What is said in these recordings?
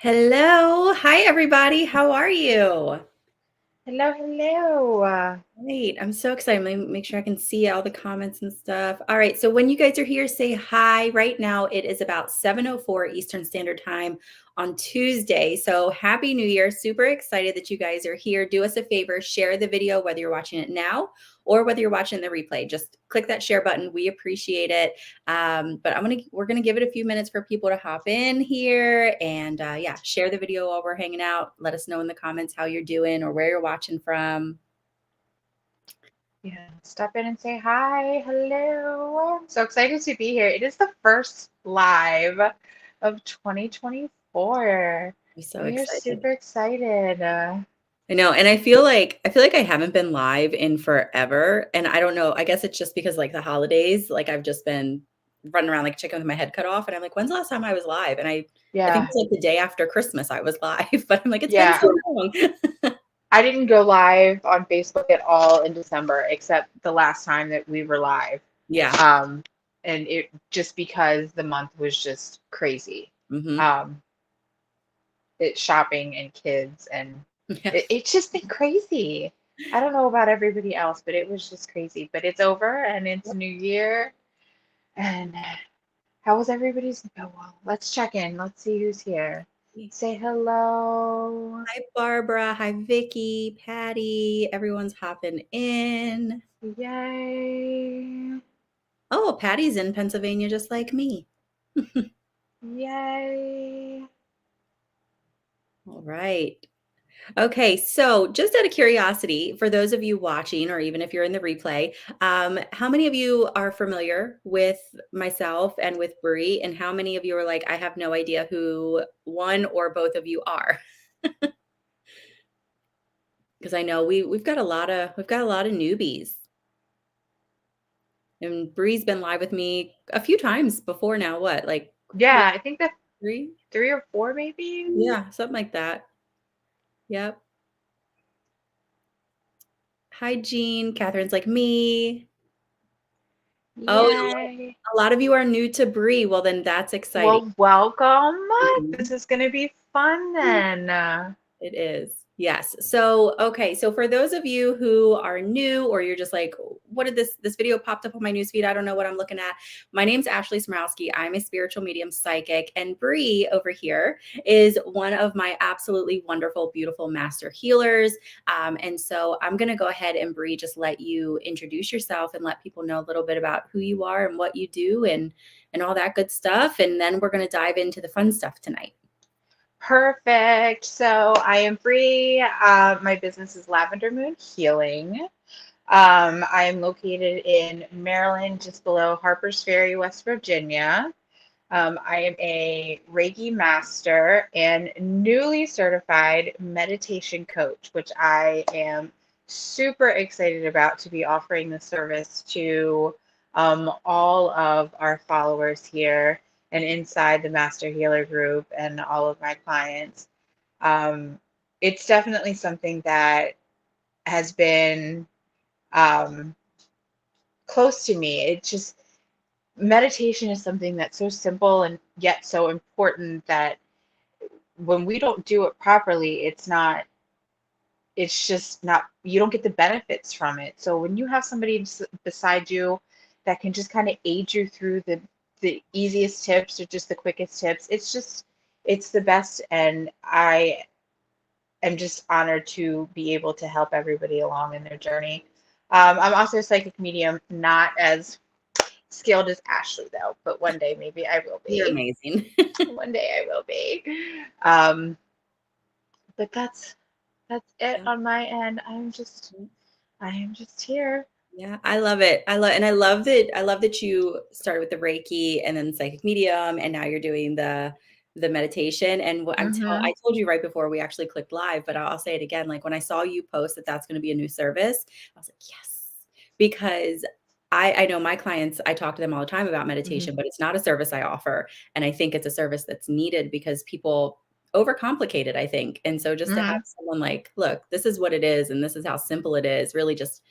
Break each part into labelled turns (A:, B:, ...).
A: Hello. Hi, everybody. How are you?
B: Hello, hello.
A: Great. I'm so excited. Let me make sure I can see all the comments and stuff. All right. So when you guys are here, say hi. Right now, it is about 7:04 Eastern Standard Time on Tuesday. So happy New Year. Super excited that you guys are here. Do us a favor, share the video, whether you're watching it now or whether you're watching the replay. Just click that share button. We appreciate it. But we're gonna give it a few minutes for people to hop in here and yeah, share the video while we're hanging out. Let us know in the comments how you're doing or where you're watching from.
B: Yeah, stop in and say hi, hello. I'm so excited to be here. It is the first live of 2024.
A: I'm so
B: We are
A: excited.
B: super excited.
A: I know, and I feel like I haven't been live in forever, and I don't know, I guess it's just because, like, the holidays, like, I've just been running around like a chicken with my head cut off, and I'm like, "When's the last time I was live?" And I think
B: Yeah,
A: it's, like, the day after Christmas I was live, but I'm like, "It's been
B: yeah.
A: so long."
B: I didn't go live on Facebook at all in December, except the last time that we were live.
A: Yeah.
B: Um, and it just because the month was just crazy.
A: Mhm.
B: Um, it's shopping and kids and
A: Yeah.
B: it's just been crazy. I don't know about everybody else, but it was just crazy. But it's over and it's New Year. And how was everybody's? Oh, well, let's check in. Let's see who's here. Say hello.
A: Hi, Barbara. Hi, Vicky, Patty. Everyone's hopping in.
B: Yay.
A: Oh, Patty's in Pennsylvania just like me.
B: Yay.
A: All right. Okay, so just out of curiosity, for those of you watching, or even if you're in the replay, how many of you are familiar with myself and with Brie, and how many of you are like, I have no idea who one or both of you are? Because I know we've got a lot of newbies, and Brie's been live with me a few times before now. What, like
B: Yeah, I think that's
A: three?
B: 3 or 4 maybe.
A: Yeah, something like that. Yep. Hi, Jean. Catherine's like me. Oh,
B: Yay.
A: a lot of you are new to Brie. Well, then that's exciting.
B: Well, welcome. This
A: Mhm.
B: is going to be fun then.
A: It is. Yes. So, okay. So for those of you who are new or you're just like, what did this video popped up on my newsfeed? I don't know what I'm looking at. My name's Ashley Smarowsky. I'm a spiritual medium psychic, and Brie over here is one of my absolutely wonderful, beautiful master healers. And so I'm going to go ahead and Brie, just let you introduce yourself and let people know a little bit about who you are and what you do and all that good stuff. And then we're going to dive into the fun stuff tonight.
B: Perfect. So I am Brie. My business is Lavender Moon Healing. I am located in Maryland, just below Harpers Ferry, West Virginia. I am a Reiki master and newly certified meditation coach, which I am super excited about to be offering the service to all of our followers here and inside the Master Healer group and all of my clients. Um, it's definitely something that has been um, close to me. It just meditation is something that's so simple and yet so important that when we don't do it properly, it's just not, you don't get the benefits from it. So when you have somebody beside you that can just kind of aid you through the easiest tips or just the quickest tips, it's the best. And I am just honored to be able to help everybody along in their journey. I'm also a psychic medium, not as skilled as Ashley though, but one day maybe I will
A: You're
B: be.
A: amazing.
B: One day I will be. Um, but that's it
A: Yeah.
B: on my end. I am just here.
A: Yeah, I love it. I love that you started with the Reiki and then psychic medium and now you're doing the meditation. And
B: Mm-hmm.
A: I told you right before we actually clicked live, but I'll say it again. Like when I saw you post that that's going to be a new service, I was like, yes, because I know my clients, I talk to them all the time about
B: Mm-hmm.
A: meditation, but it's not a service I offer. And I think it's a service that's needed because people overcomplicate it, I think. And so just to have
B: Mm-hmm.
A: someone like, look, this is what it is, and this is how simple it is, really just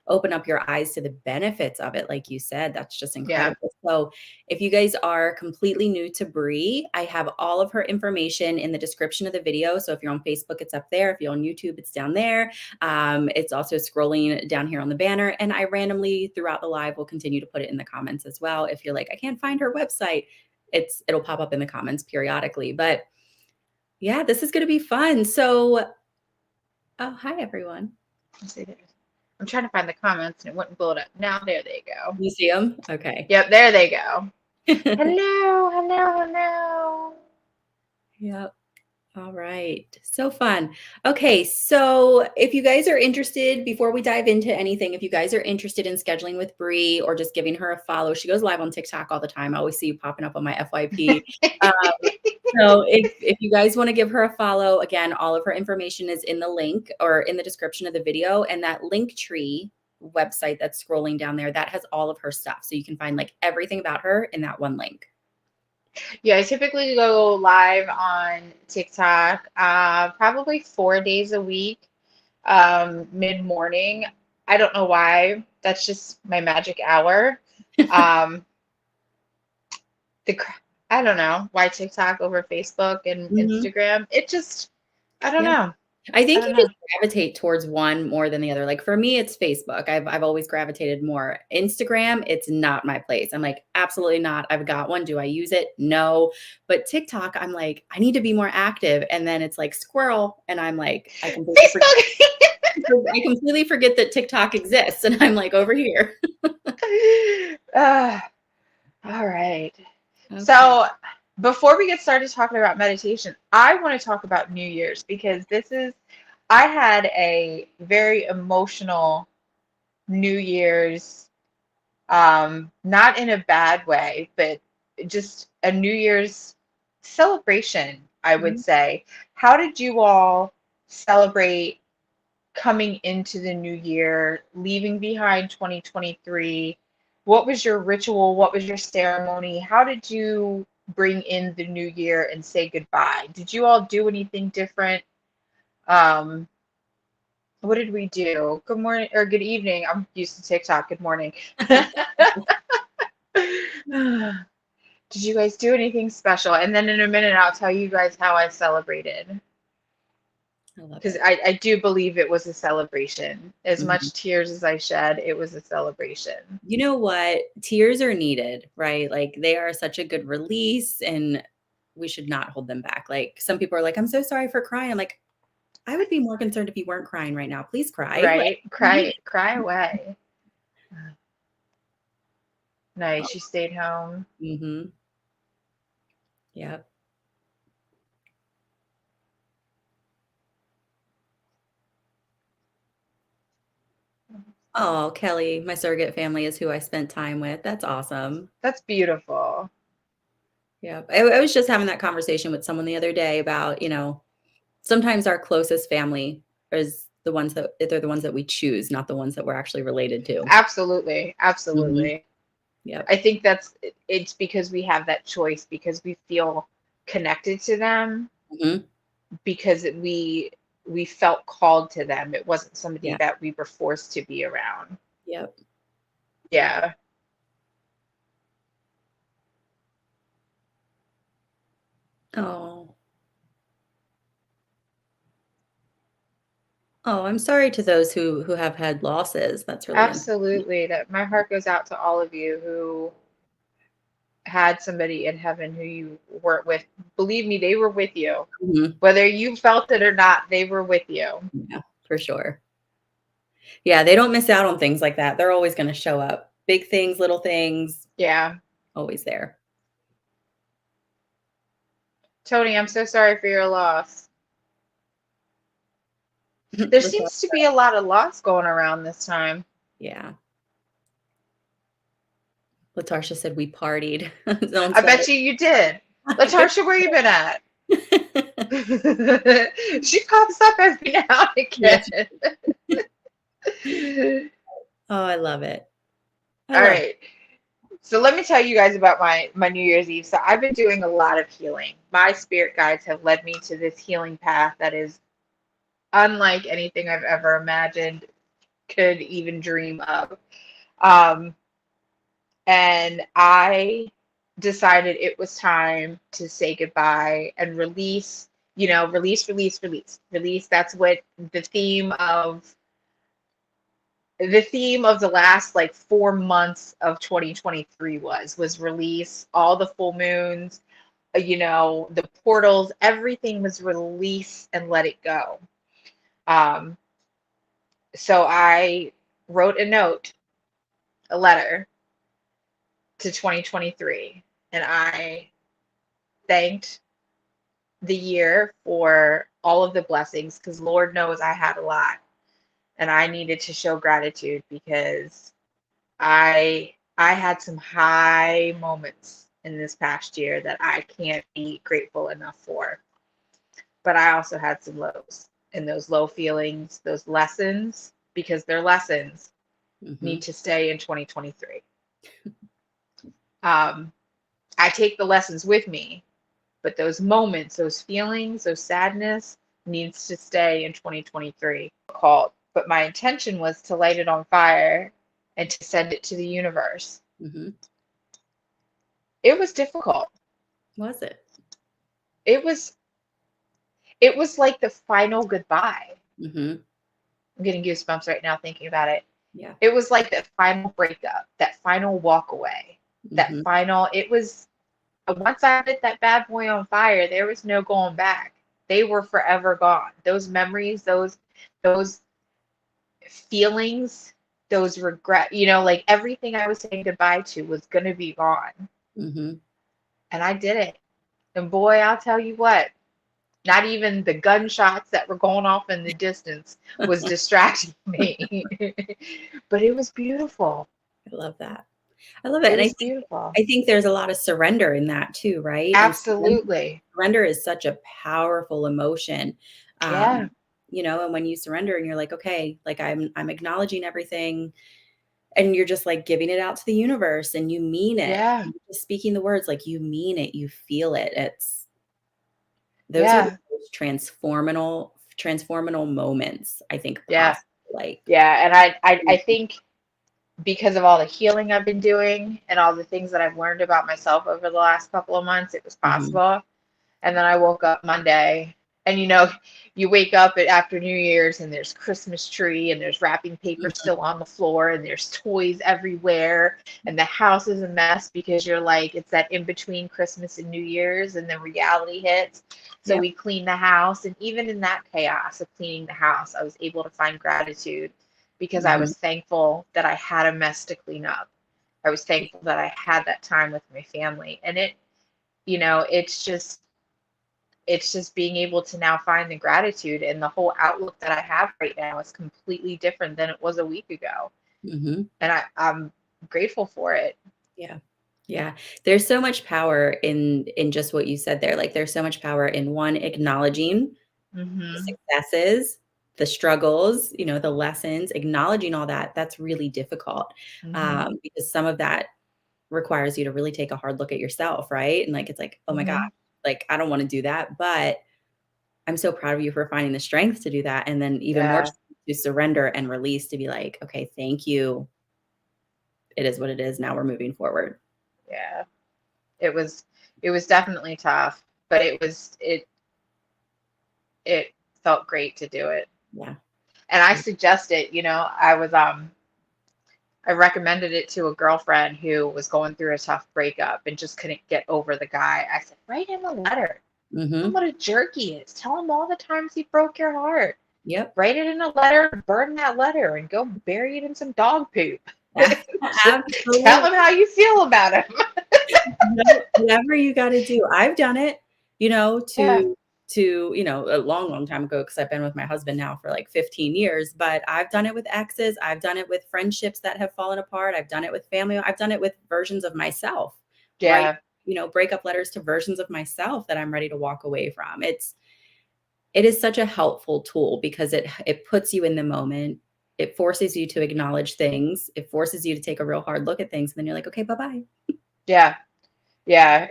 A: open up your eyes to the benefits of it. Like you said, that's just
B: Yeah.
A: incredible. So if you guys are completely new to Brie, I have all of her information in the description of the video. So if you're on Facebook, it's up there. If you're on YouTube, it's down there. It's also scrolling down here on the banner. And I randomly throughout the live will continue to put it in the comments as well. If you're like, I can't find her website, it'll pop up in the comments periodically. But yeah, this is going to be fun. So, oh, hi everyone.
B: Let's see. I'm trying to find the comments and it wouldn't pull it up. Now there they go.
A: You see them? Okay.
B: Yep, there they go. Hello, hello, hello.
A: Yep. All right. So fun. Okay. So if you guys are interested, before we dive into anything, if you guys are interested in scheduling with Brie or just giving her a follow, she goes live on TikTok all the time. I always see you popping up on my FYP. So if you guys want to give her a follow, again, all of her information is in the link or in the description of the video. And that Linktree website that's scrolling down there, that has all of her stuff. So you can find like everything about her in that one link.
B: Yeah, I typically go live on TikTok probably 4 days a week, mid-morning. I don't know why. That's just my magic hour. Um, I don't know why TikTok over Facebook and Instagram. It just, I don't know.
A: I think you just gravitate towards one more than the other. Like for me, it's Facebook. I've always gravitated more. Instagram, it's not my place. I'm like, absolutely not. I've got one. Do I use it? No. But TikTok, I'm like, I need to be more active. And then it's like squirrel. And I'm like, I completely forget that TikTok exists. And I'm like over here.
B: All right. Okay. So before we get started talking about meditation, I want to talk about New Year's because I had a very emotional New Year's, not in a bad way, but just a New Year's celebration, I would say. How did you all celebrate coming into the new year, leaving behind 2023? What was your ritual? What was your ceremony? How did you bring in the new year and say goodbye? Did you all do anything different? What did we do? Good morning or good evening. I'm used to TikTok. Good morning. Did you guys do anything special? And then in a minute, I'll tell you guys how I celebrated. Because I do believe it was a celebration. As much tears as I shed, it was a celebration.
A: You know what? Tears are needed, right? Like they are such a good release and we should not hold them back. Like some people are like, I'm so sorry for crying. I'm like, I would be more concerned if you weren't crying right now. Please cry.
B: Right. Like, cry away. Nice. You stayed home.
A: Mm-hmm. Yep. Oh, Kelly, my surrogate family is who I spent time with. That's awesome.
B: That's beautiful.
A: Yeah. I was just having that conversation with someone the other day about, sometimes our closest family is the ones they're the ones that we choose, not the ones that we're actually related to.
B: Absolutely. Absolutely.
A: Mm-hmm. Yeah.
B: I think it's because we have that choice because we feel connected to them because we felt called to them. It wasn't somebody that we were forced to be around.
A: Yep.
B: Yeah.
A: Oh, I'm sorry to those who have had losses. That's really
B: absolutely. That my heart goes out to all of you who had somebody in heaven who you weren't with. Believe me, they were with you. Whether you felt it or not, they were with you.
A: Yeah, for sure. Yeah, they don't miss out on things like that. They're always going to show up. Big things, little things.
B: Yeah.
A: Always there.
B: Tony, I'm so sorry for your loss. There seems to be a lot of loss going around this time.
A: Yeah. Latarsha said we partied.
B: I bet you did. Latarsha, where you been at? She pops up every now and again.
A: Oh, I love it.
B: All right. So let me tell you guys about my New Year's Eve. So I've been doing a lot of healing. My spirit guides have led me to this healing path that is unlike anything I've ever imagined. could even dream of. Um, and I decided it was time to say goodbye and release, release. That's what the theme of the last like 4 months of 2023 was release. All the full moons, the portals, everything was release and let it go. Um, so I wrote a letter to 2023, and I thanked the year for all of the blessings, because Lord knows I had a lot, and I needed to show gratitude because I had some high moments in this past year that I can't be grateful enough for. But I also had some lows, and those low feelings, those lessons, because they're lessons, need to stay in 2023. I take the lessons with me, but those moments, those feelings, those sadness needs to stay in 2023. But my intention was to light it on fire and to send it to the universe. It was difficult.
A: Was it?
B: It was like the final goodbye. I'm getting goosebumps right now thinking about it.
A: Yeah.
B: It was like that final breakup, that final walk away, that final, it was, once I lit that bad boy on fire, there was no going back. They were forever gone. Those memories, those feelings, those regret, like everything I was saying goodbye to was going to be gone. And I did it. And boy, I'll tell you what, not even the gunshots that were going off in the distance was distracting me. But it was beautiful.
A: I love that. I love it.
B: It
A: And
B: was beautiful.
A: I think there's a lot of surrender in that too, right?
B: Absolutely.
A: And surrender is such a powerful emotion.
B: Yeah.
A: And when you surrender and you're like, okay, like I'm acknowledging everything, and you're just like giving it out to the universe, and you mean it.
B: Yeah.
A: You're just speaking the words, like you mean it, you feel it. Those are the most transformational moments, I think,
B: Yeah.
A: possible. Like,
B: Yeah. And I think because of all the healing I've been doing and all the things that I've learned about myself over the last couple of months, it was possible. And then I woke up Monday, and you wake up after New Year's, and there's Christmas tree, and there's wrapping paper still on the floor, and there's toys everywhere, and the house is a mess because you're like, it's that in between Christmas and New Year's, and then reality hits. So we clean the house, and even in that chaos of cleaning the house, I was able to find gratitude because I was thankful that I had a mess to clean up. I was thankful that I had that time with my family, and it's just being able to now find the gratitude, and the whole outlook that I have right now is completely different than it was a week ago. And I'm grateful for it.
A: Yeah. Yeah. There's so much power in just what you said there. Like there's so much power in one, acknowledging the successes, the struggles, the lessons, acknowledging all that. That's really difficult. Because some of that requires you to really take a hard look at yourself, right? And like it's like, oh my God, like I don't want to do that, but I'm so proud of you for finding the strength to do that. And then even more to surrender and release, to be like, okay, thank you. It is what it is. Now we're moving forward.
B: Yeah. It was definitely tough, but it felt great to do it.
A: Yeah.
B: And I suggested, I recommended it to a girlfriend who was going through a tough breakup and just couldn't get over the guy. I said, write him a letter. Tell him what a jerk he is. Tell him all the times he broke your heart.
A: Yep.
B: Write it in a letter, burn that letter, and go bury it in some dog poop.
A: Absolutely.
B: Tell him how you feel about him.
A: Whatever you got to do. I've done it, to a long, long time ago, because I've been with my husband now for like 15 years, but I've done it with exes. I've done it with friendships that have fallen apart. I've done it with family. I've done it with versions of myself.
B: Yeah.
A: Right? Breakup letters to versions of myself that I'm ready to walk away from. It is such a helpful tool because it puts you in the moment. It forces you to acknowledge things. It forces you to take a real hard look at things. And then you're like, okay, bye-bye.
B: Yeah. Yeah.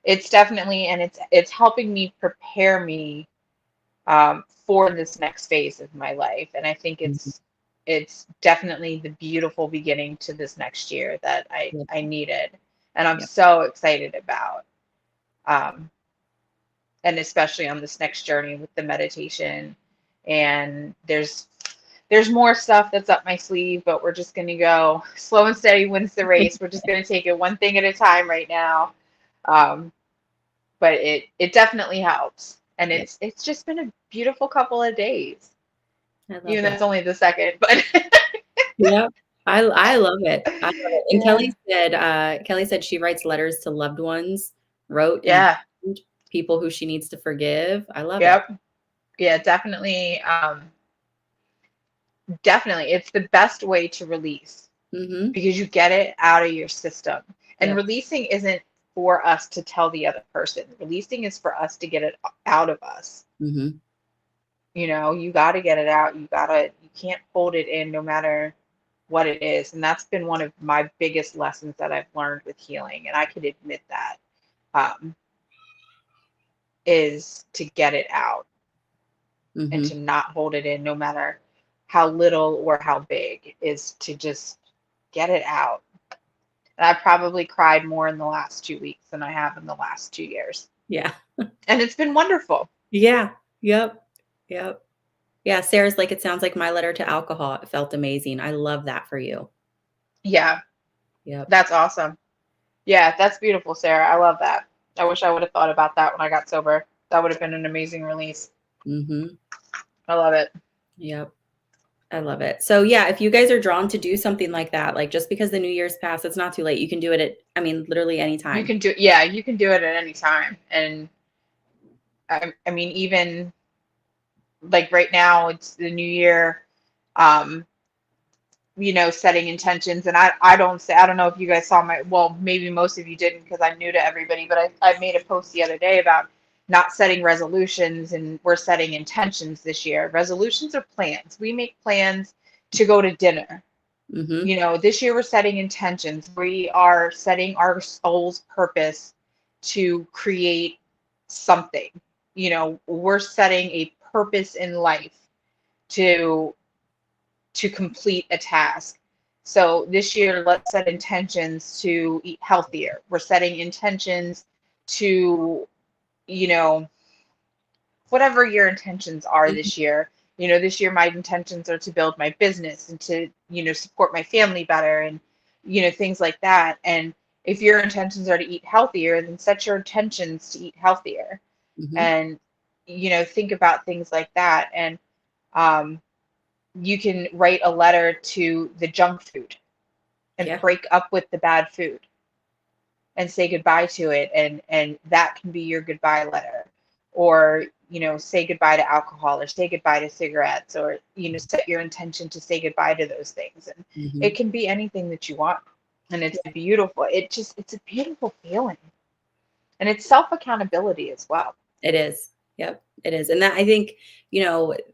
B: It's definitely, and it's helping me prepare me for this next phase of my life. And I think
A: Mhm.
B: it's definitely the beautiful beginning to this next year that
A: Yep.
B: I needed, and I'm
A: Yep.
B: so excited about. Um, and especially on this next journey with the meditation. And there's more stuff that's up my sleeve, but we're just going to go slow and steady wins the race. We're just going to take it one thing at a time right now. Um, but it definitely helps. And
A: Yep.
B: it's just been a beautiful couple of days.
A: I love
B: Even
A: that.
B: that's only the second, but
A: Yep. I love it. I love it. And
B: yeah.
A: Kelly said she writes letters to loved ones, wrote and
B: Yeah.
A: people who she needs to forgive. I love it.
B: Yep. Yeah, definitely. Definitely. It's the best way to release
A: Mhm.
B: because you get it out of your system. And
A: Yep.
B: releasing isn't for us to tell the other person. Releasing is for us to get it out of us.
A: Mhm.
B: You know, you got to get it out. You can't hold it in no matter what it is. And that's been one of my biggest lessons that I've learned with healing. And I could admit that, um, is to get it out and to
A: Mhm.
B: not hold it in no matter how little or how big, is to just get it out. And I probably cried more in the last 2 weeks than I have in the last 2 years.
A: Yeah.
B: And it's been wonderful.
A: Yeah. Yep. Yep. Yeah, Sarah's like, "It sounds like my letter to alcohol. It felt amazing." I love that for you.
B: Yeah,
A: Yep.
B: that's awesome. Yeah, that's beautiful, Sarah. I love that. I wish I would have thought about that when I got sober. That would have been an amazing release.
A: Mhm.
B: I love it.
A: Yep. I love it. So, yeah, if you guys are drawn to do something like that, like, just because the New Year's passed, it's not too late. You can do it at I mean, literally
B: You
A: anytime.
B: can do, yeah, you can do it at any time. And I mean, even like right now, it's the new year. Um, setting intentions. And I don't know if you guys saw well, maybe most of you didn't because I'm new to everybody, but I made a post the other day about not setting resolutions, and we're setting intentions this year. Resolutions are plans. We make plans to go to dinner.
A: Mhm.
B: This year we're setting intentions. We are setting our soul's purpose to create something. We're setting a purpose in life to complete a task. So this year, let's set intentions to eat healthier. We're setting intentions to, you know, whatever your intentions are
A: Mhm.
B: this year. This year my intentions are to build my business and to, support my family better, and, things like that. And if your intentions are to eat healthier, then set your intentions to eat healthier.
A: Mhm.
B: And, think about things like that. And um, you can write a letter to the junk food and
A: Yeah.
B: break up with the bad food and say goodbye to it, and that can be your goodbye letter. Or say goodbye to alcohol, or say goodbye to cigarettes, or set your intention to say goodbye to those things. And it
A: Mhm.
B: can be anything that you want. And it's
A: Yeah,
B: beautiful. It's a beautiful feeling. And it's self accountability as well.
A: it is. Yep, it is. And that I think,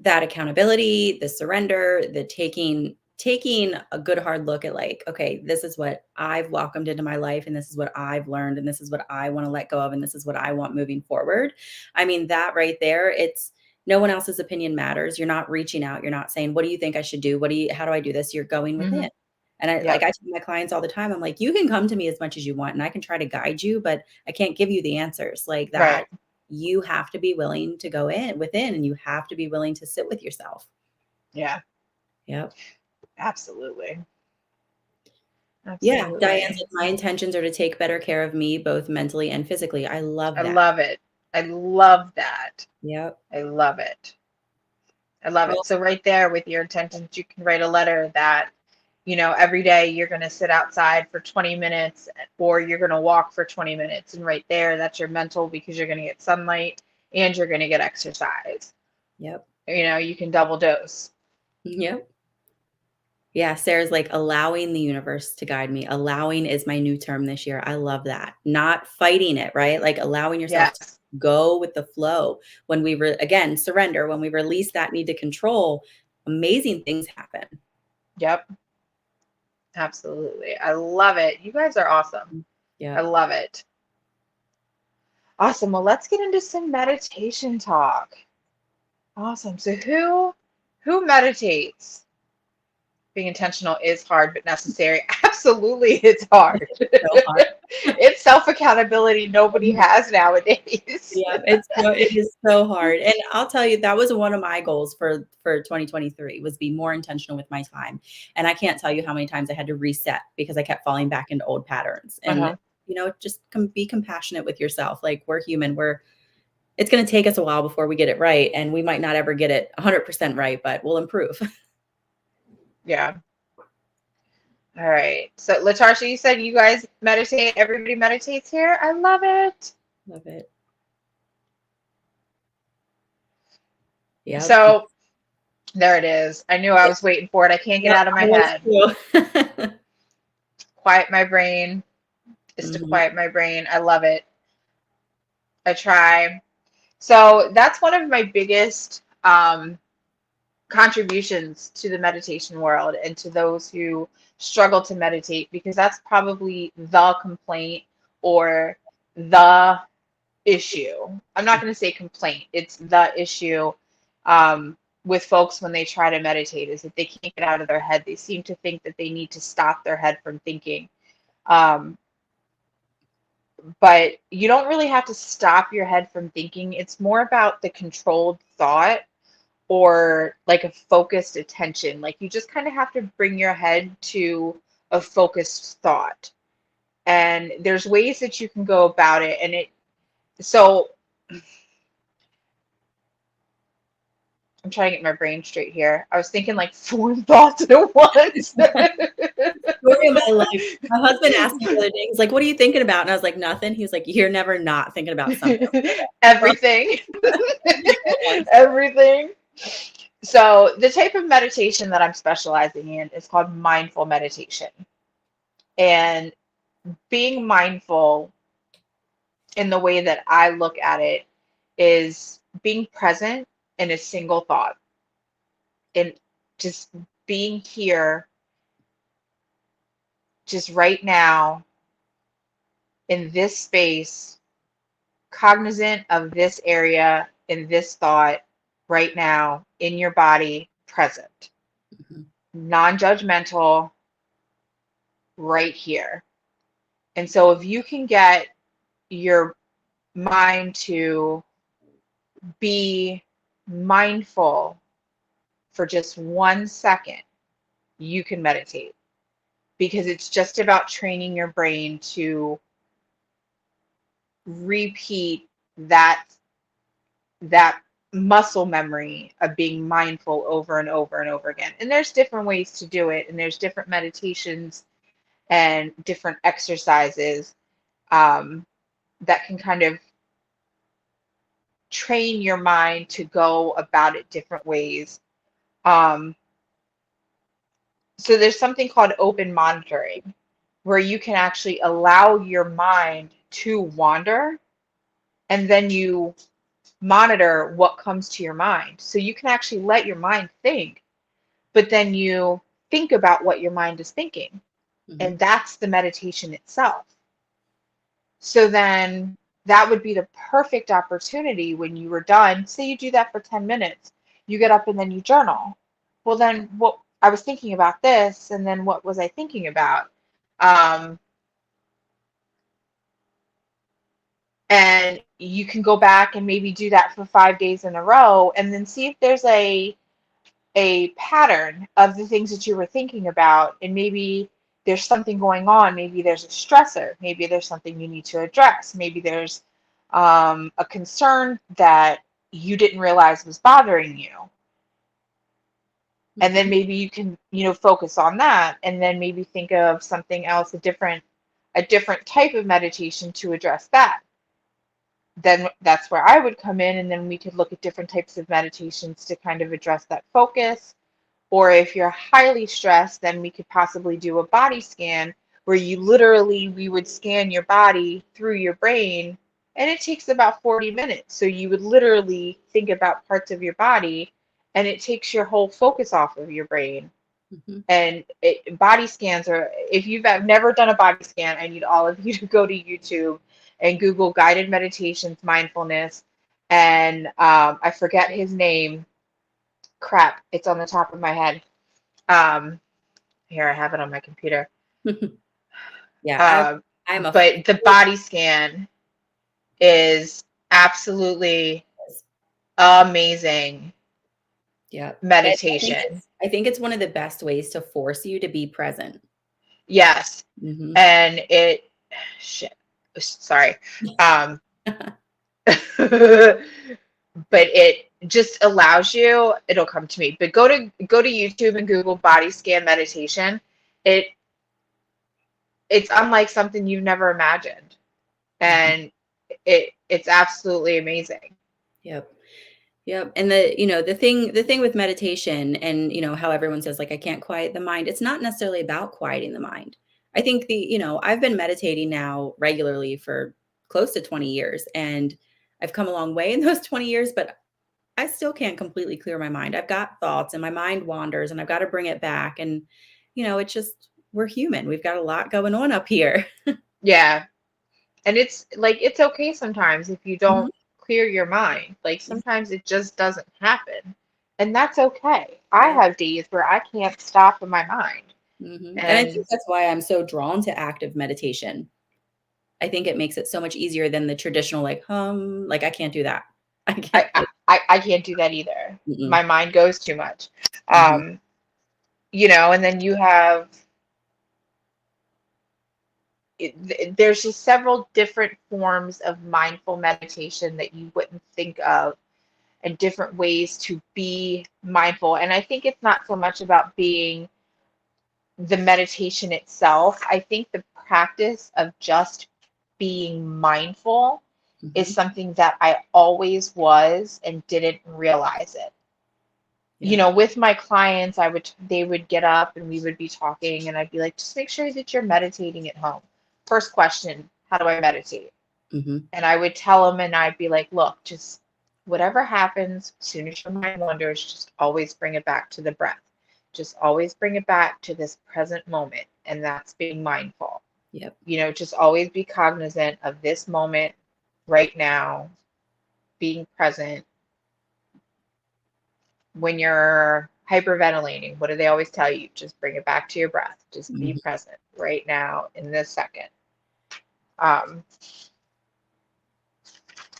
A: that accountability, the surrender, the taking a good hard look at like, okay, this is what I've welcomed into my life and this is what I've learned and this is what I want to let go of and this is what I want moving forward. I mean, that right there, it's no one else's opinion matters. You're not reaching out. You're not saying, "What do you think I should do? How do I do this?" You're going
B: Hmm.
A: within. And I
B: Yep.
A: tell my clients all the time, I'm like, "You can come to me as much as you want and I can try to guide you, but I can't give you the answers." Like
B: Right.
A: that you have to be willing to go in within and you have to be willing to sit with yourself.
B: Yeah.
A: Yep.
B: Absolutely.
A: Yeah. Diane's
B: Absolutely.
A: like, my intentions are to take better care of me, both mentally and physically. I love
B: I
A: that.
B: love it. I love that.
A: Yep.
B: I love it. I love
A: Oh,
B: it. So right there with your intentions, you can write a letter that, every day you're going to sit outside for 20 minutes, or you're going to walk for 20 minutes. And right there, that's your mental, because you're going to get sunlight and you're going to get exercise.
A: yep.
B: You can double dose.
A: Yep. Yeah. Sarah's like allowing the universe to guide me. Allowing is my new term this year. I love that. Not fighting it, right? Like allowing yourself to
B: Yes.
A: go with the flow. When again, surrender, when we release that need to control, amazing things happen.
B: Yep. Absolutely. I love it. You guys are awesome. I
A: Yep.
B: love it. Awesome. Well, let's get into some meditation talk. Awesome. So who meditates? Being intentional is hard but necessary. Absolutely, it's hard.
A: So hard.
B: It's self-accountability nobody has nowadays.
A: Yeah, it is so hard. And I'll tell you, that was one of my goals for 2023 was be more intentional with my time. And I can't tell you how many times I had to reset because I kept falling back into old patterns. And
B: Uh-huh.
A: just be compassionate with yourself. Like we're human. It's going to take us a while before we get it right, and we might not ever get it 100% right, but we'll improve.
B: Yeah. All right. So Latasha, you said you guys meditate. Everybody meditates here. I love it.
A: Love it. Yep.
B: So there it is. I knew I was waiting for it. I can't get
A: Yep,
B: out of my
A: I was
B: head.
A: too.
B: Quiet my brain is to
A: Mhm.
B: quiet my brain. I love it. I try. So that's one of my biggest contributions to the meditation world and to those who struggle to meditate, because that's probably the complaint or the issue. I'm not going to say complaint, it's the issue with folks when they try to meditate, is that they can't get out of their head. They seem to think that they need to stop their head from thinking. Um, but you don't really have to stop your head from thinking. It's more about the controlled thought or like a focused attention. Like you just kind of have to bring your head to a focused thought. And there's ways that you can go about it. So I'm trying to get my brain straight here. I was thinking like four thoughts at once.
A: Story of my life. My husband asked me the other day, he's like, "What are you thinking about?" And I was like, "Nothing." He was like, "You're never not thinking about something."
B: Everything. Everything. So the type of meditation that I'm specializing in is called mindful meditation. And being mindful, in the way that I look at it, is being present in a single thought and just being here, just right now in this space, cognizant of this area in this thought right now in your body, present,
A: Mhm.
B: non-judgmental, right here. And so if you can get your mind to be mindful for just 1 second, you can meditate, because it's just about training your brain to repeat that muscle memory of being mindful over and over and over again. And there's different ways to do it, and there's different meditations and different exercises um, that can kind of train your mind to go about it different ways. Um, so there's something called open monitoring, where you can actually allow your mind to wander, and then you monitor what comes to your mind. So you can actually let your mind think, but then you think about what your mind is thinking.
A: Mhm.
B: And that's the meditation itself. So then that would be the perfect opportunity when you were done. Say you do that for 10 minutes, you get up and then you journal. Well, then what I was thinking about this, and then what was I thinking about? Um, and you can go back and maybe do that for 5 days in a row, and then see if there's a pattern of the things that you were thinking about, and maybe there's something going on. Maybe there's a stressor, maybe there's something you need to address, maybe there's a concern that you didn't realize was bothering you, and then
A: Mhm.
B: maybe you can focus on that, and then maybe think of something else, a different type of meditation to address that. Then that's where I would come in, and then we could look at different types of meditations to kind of address that focus. Or if you're highly stressed, then we could possibly do a body scan, where we would scan your body through your brain, and it takes about 40 minutes. So you would literally think about parts of your body, and it takes your whole focus off of your brain.
A: Mhm.
B: And body scans are, if you've never done a body scan, I need all of you to go to YouTube and Google guided meditations, mindfulness, and I forget his name. Crap, it's on the top of my head. Um, Here, I have it on my computer.
A: Yeah,
B: Um,
A: I'm a
B: but the body scan is absolutely amazing
A: yeah.
B: meditation.
A: I think it's one of the best ways to force you to be present.
B: Yes.
A: Hmm.
B: And shit, sorry. Um, but it just allows you, it'll come to me, but go to YouTube and Google body scan meditation. It it's unlike something you've never imagined.
A: Hmm.
B: And it's absolutely amazing.
A: Yep. Yep. And the thing with meditation and, how everyone says like, I can't quiet the mind. It's not necessarily about quieting the mind. I think I've been meditating now regularly for close to 20 years and I've come a long way in those 20 years, but I still can't completely clear my mind. I've got thoughts and my mind wanders and I've got to bring it back. And, it's just, we're human. We've got a lot going on up here.
B: Yeah. And it's like it's okay sometimes if you
A: Mhm.
B: don't clear your mind. Like sometimes it just doesn't happen. And that's okay. I
A: Yeah.
B: have days where I can't stop in my mind.
A: And I think
B: And
A: that's why I'm so drawn to active meditation. I think it makes it so much easier than the traditional, like, like, I can't do that. I can't
B: I
A: do
B: I can't do that either.
A: mm-mm.
B: My mind goes too much.
A: Mhm,
B: Um, and then you have there's just several different forms of mindful meditation that you wouldn't think of and different ways to be mindful. And I think it's not so much about being the meditation itself. I think the practice of just being mindful is
A: mhm.
B: something that I always was and didn't realize it.
A: Yeah.
B: With my clients, they would get up and we would be talking and I'd be like, just make sure that you're meditating at home. First question, how do I meditate?
A: Mhm,
B: And I would tell them and I'd be like, look, just whatever happens, as soon as your mind wanders, just always bring it back to the breath. Just always bring it back to this present moment. And that's being mindful.
A: yep.
B: Just always be cognizant of this moment right now, being present. When you're hyperventilating, what do they always tell you? Just bring it back to your breath. Just be
A: Mhm.
B: present right now in this second. Um,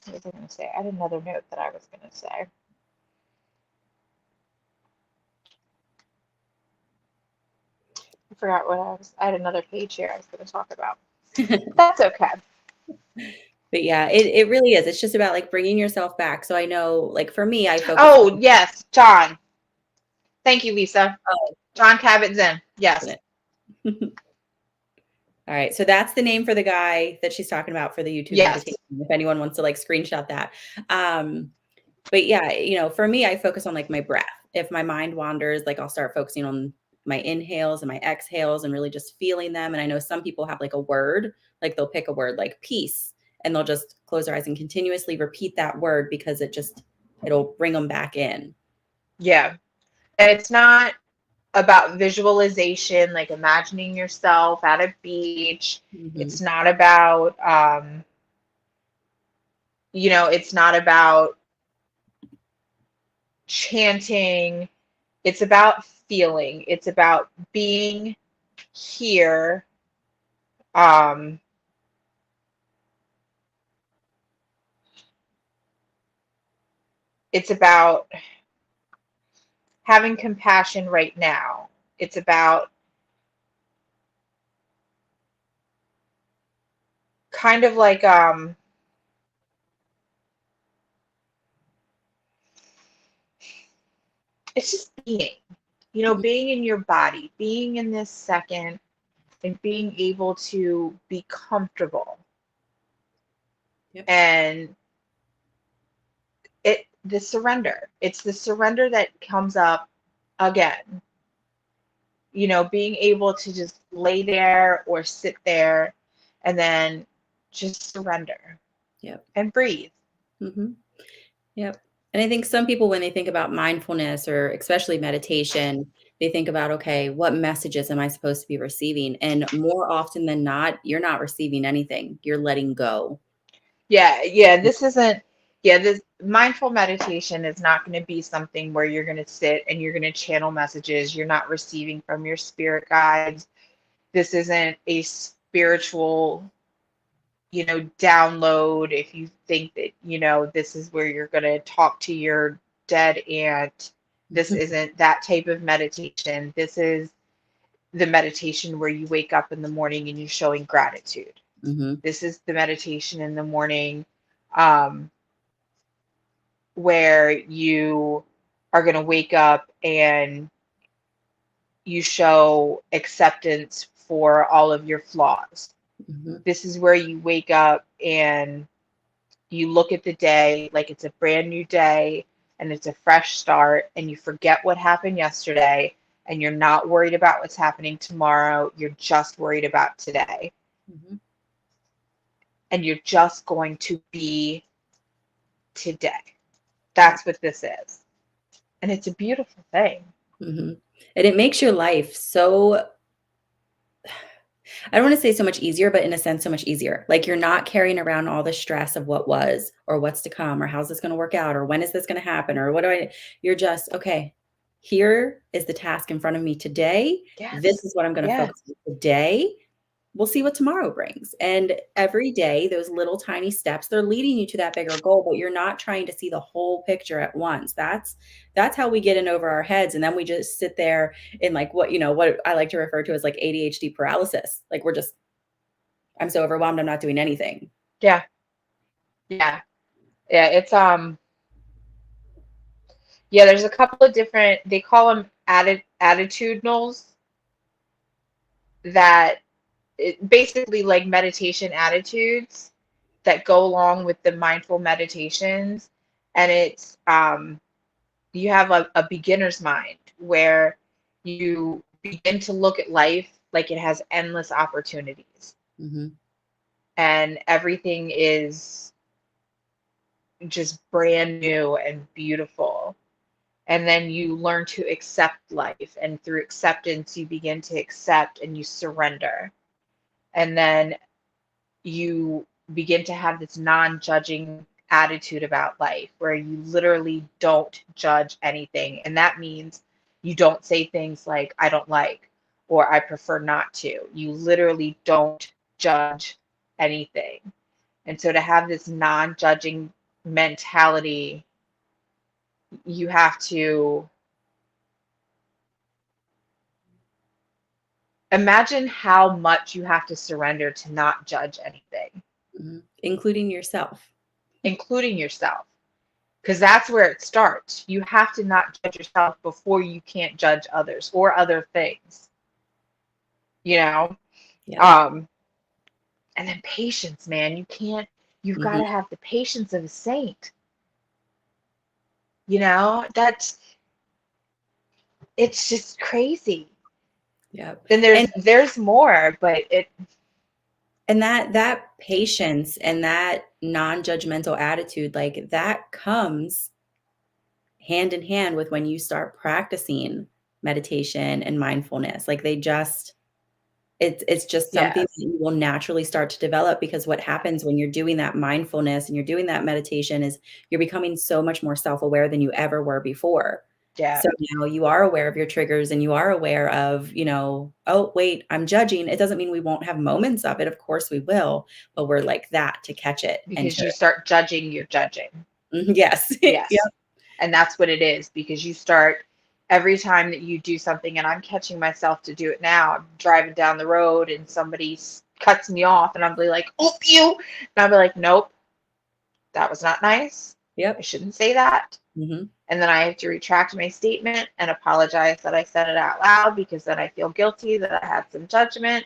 B: what was I going to say? I had another note that I was going to say. I forgot I had another page here I was going to talk about. That's okay.
A: But yeah, it really is. It's just about, like, bringing yourself back. So I know, like, for me, I focus
B: Oh, yes, John. Thank you, Lisa. John Kabat-Zinn. Yes.
A: on All right, so that's the name for the guy that she's talking about for the YouTube meditation,
B: Yes.
A: if anyone wants to, like, screenshot that. Um, but yeah, for me, I focus on, like, my breath. If my mind wanders, like, I'll start focusing on my inhales and my exhales and really just feeling them, and I know some people have, like, a word, like, they'll pick a word like peace, and they'll just close their eyes and continuously repeat that word because it'll bring them back in.
B: Yeah. And it's not about visualization, like imagining yourself at a beach. It's
A: Mhm.
B: not about, it's not about chanting. It's about feeling. It's about being here. Um, it's about having compassion right now. It's about kind of like it's just being in your body, being in this second and being able to be comfortable.
A: Yep.
B: And the surrender. It's the surrender that comes up again. Being able to just lay there or sit there and then just surrender
A: Yep.
B: and breathe.
A: Mhm. Yep. And I think some people, when they think about mindfulness or especially meditation, they think about, okay, what messages am I supposed to be receiving? And more often than not, you're not receiving anything. You're letting go.
B: Yeah, yeah, this isn't Yeah, this mindful meditation is not going to be something where you're going to sit and you're going to channel messages. You're not receiving from your spirit guides. This isn't a spiritual, download. If you think that, this is where you're going to talk to your dead aunt, this isn't that type of meditation. This is the meditation where you wake up in the morning and you're showing gratitude.
A: Mm-hmm.
B: This is the meditation in the morning, where you are going to wake up and you show acceptance for all of your flaws.
A: Mm-hmm.
B: This is where you wake up and you look at the day like it's a brand new day and it's a fresh start, and you forget what happened yesterday, and you're not worried about what's happening tomorrow. You're just worried about today.
A: Mm-hmm.
B: And you're just going to be today. That's what this is. And it's a beautiful thing.
A: Mm-hmm. And it makes your life so, I don't want to say so much easier, but in a sense, so much easier. Like you're not carrying around all the stress of what was or what's to come or how's this going to work out or when is this going to happen or you're just, okay, here is the task in front of me today.
B: Yes.
A: This is what I'm going to focus on today. We'll see what tomorrow brings. And every day, those little tiny steps, they're leading you to that bigger goal, but you're not trying to see the whole picture at once. That's how we get in over our heads. And then we just sit there in like what I like to refer to as like ADHD paralysis. Like I'm so overwhelmed, I'm not doing anything.
B: Yeah. Yeah. Yeah. It's, there's a couple of different, they call them attitudinals, that basically like meditation attitudes that go along with the mindful meditations. And it's, you have a beginner's mind where you begin to look at life like it has endless opportunities.
A: Mm-hmm.
B: And everything is just brand new and beautiful. And then you learn to accept life. And through acceptance, you begin to accept and you surrender. And then you begin to have this non-judging attitude about life where you literally don't judge anything. And that means you don't say things like, I don't like, or I prefer not to. You literally don't judge anything. And so to have this non-judging mentality, you have to imagine how much you have to surrender to not judge anything.
A: Mm-hmm. Including yourself.
B: Including yourself. Because that's where it starts. You have to not judge yourself before you can't judge others or other things.
A: Yeah.
B: And then patience, man. You've
A: Mm-hmm.
B: got to have the patience of a saint. It's just crazy.
A: Yeah.
B: And there's more, but
A: and that patience and that non-judgmental attitude, like that comes hand in hand with when you start practicing meditation and mindfulness. Like it's just something that you will naturally start to develop, because what happens when you're doing that mindfulness and you're doing that meditation is you're becoming so much more self-aware than you ever were before.
B: Yeah.
A: So now you are aware of your triggers and you are aware of, oh, wait, I'm judging. It doesn't mean we won't have moments of it. Of course we will, but we're like that to catch it.
B: Because you start judging, you're judging.
A: Yes.
B: Yes.
A: Yep.
B: And that's what it is, because you start every time that you do something, and I'm catching myself to do it now. I'm driving down the road and somebody cuts me off and I'll be like, oh, you. And I'll be like, nope, that was not nice.
A: Yep.
B: I shouldn't say that.
A: Mm-hmm.
B: And then I have to retract my statement and apologize that I said it out loud, because then I feel guilty that I had some judgment.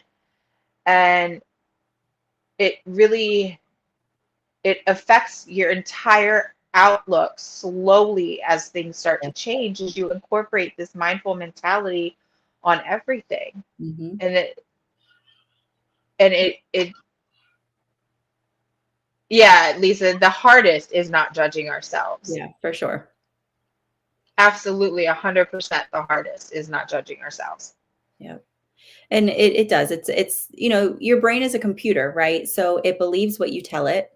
B: And it affects your entire outlook slowly as things start to change, as you incorporate this mindful mentality on everything.
A: Mm-hmm.
B: Yeah, Lisa, the hardest is not judging ourselves.
A: Yeah, for sure.
B: Absolutely, 100% the hardest is not judging ourselves.
A: Yeah. And it does. It's your brain is a computer, right? So it believes what you tell it.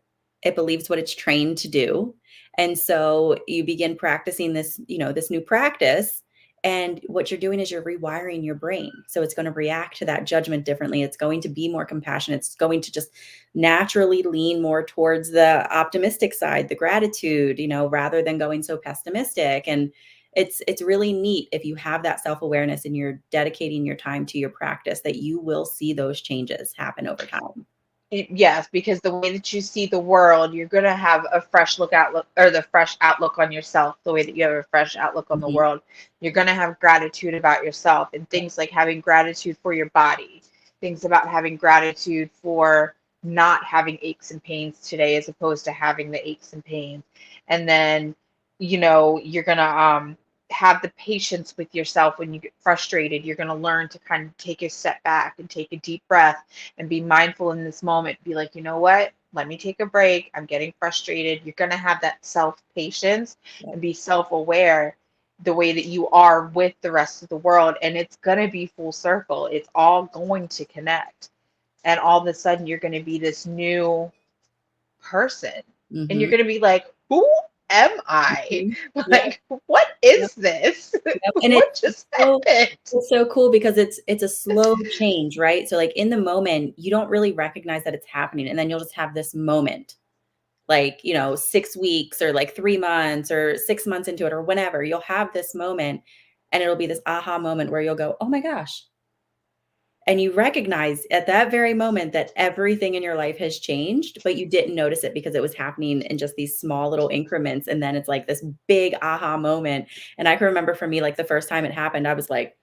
A: it believes what it's trained to do. And so you begin practicing this, this new practice. And what you're doing is you're rewiring your brain. So it's going to react to that judgment differently. It's going to be more compassionate. It's going to just naturally lean more towards the optimistic side, the gratitude, rather than going so pessimistic. And it's really neat if you have that self-awareness and you're dedicating your time to your practice, that you will see those changes happen over time.
B: Yes, because the way that you see the world, you're going to have a fresh outlook, or the fresh outlook on yourself, the way that you have a fresh outlook on the
A: Mhm.
B: world. You're going to have gratitude about yourself, and things like having gratitude for your body, things about having gratitude for not having aches and pains today as opposed to having the aches and pains. And then, you're going to have the patience with yourself when you get frustrated. You're going to learn to kind of take a step back and take a deep breath and be mindful in this moment. Be like, you know what? Let me take a break. I'm getting frustrated. You're going to have that self-patience and be self-aware the way that you are with the rest of the world. And it's going to be full circle. It's all going to connect. And all of a sudden, you're going to be this new person. And you're
A: Mhm.
B: going to be like, who am I?
A: Mhm. Yep,
B: Like, what
A: yep,
B: is this?
A: yep, and
B: What just happened?
A: it's so cool because it's a slow change, right? So, like, in the moment, you don't really recognize that it's happening, and then you'll just have this moment, like, 6 weeks or, like, 3 months or 6 months into it or whenever, you'll have this moment, and it'll be this aha moment where you'll go, "Oh my gosh." And you recognize at that very moment that everything in your life has changed, but you didn't notice it because it was happening in just these small little increments. And then it's like this big aha moment. And I can remember for me, like the first time it happened, I was like,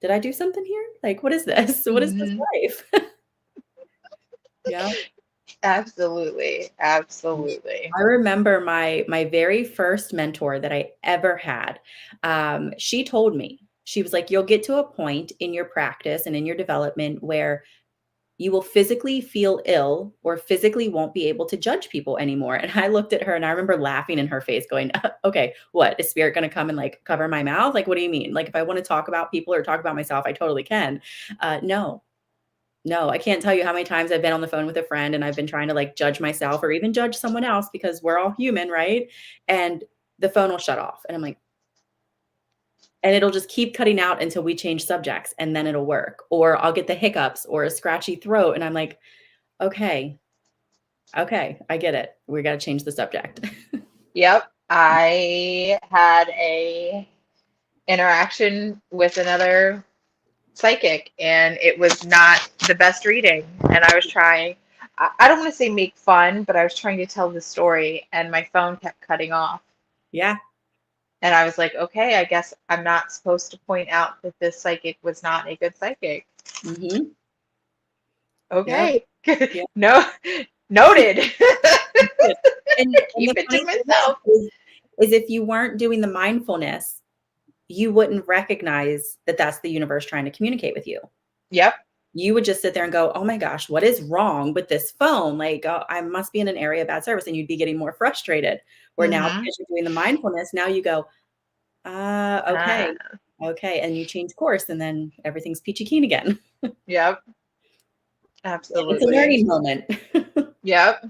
A: did I do something here? Like, what is this? What is this
B: Mhm.
A: life? Yeah.
B: Absolutely. Absolutely.
A: I remember my very first mentor that I ever had. She told me, she was like, you'll get to a point in your practice and in your development where you will physically feel ill or physically won't be able to judge people anymore. And I looked at her and I remember laughing in her face going, okay, what, is spirit going to come and like cover my mouth? Like, what do you mean? Like, if I want to talk about people or talk about myself, I totally can. No, no, I can't tell you how many times I've been on the phone with a friend and I've been trying to like judge myself or even judge someone else because we're all human, right? And the phone will shut off. And I'm like, and it'll just keep cutting out until we change subjects and then it'll work. Or I'll get the hiccups or a scratchy throat. And I'm like, okay, okay, I get it. We got to change the subject.
B: Yep. I had a interaction with another psychic, and it was not the best reading. And I was trying, I don't want to say make fun, but I was trying to tell the story and my phone kept cutting off.
A: Yeah.
B: And I was like, okay, I guess I'm not supposed to point out that this psychic was not a good psychic.
A: Mhm. Yep.
B: Okay.
A: Yep.
B: No, noted.
A: Good. And
B: Keep
A: the
B: it
A: funny
B: to
A: thing
B: myself.
A: is if you weren't doing the mindfulness, you wouldn't recognize that that's the universe trying to communicate with you.
B: Yep.
A: You would just sit there and go, "Oh my gosh, what is wrong with this phone? Like, I must be in an area of bad service," and you'd be getting more frustrated. Where now
B: Mm-hmm.
A: because you're doing the mindfulness, now you go, okay,
B: Ah,
A: okay," and you change course, and then everything's peachy keen again.
B: yep.
A: It's a
B: Absolutely.
A: learning moment.
B: Yep.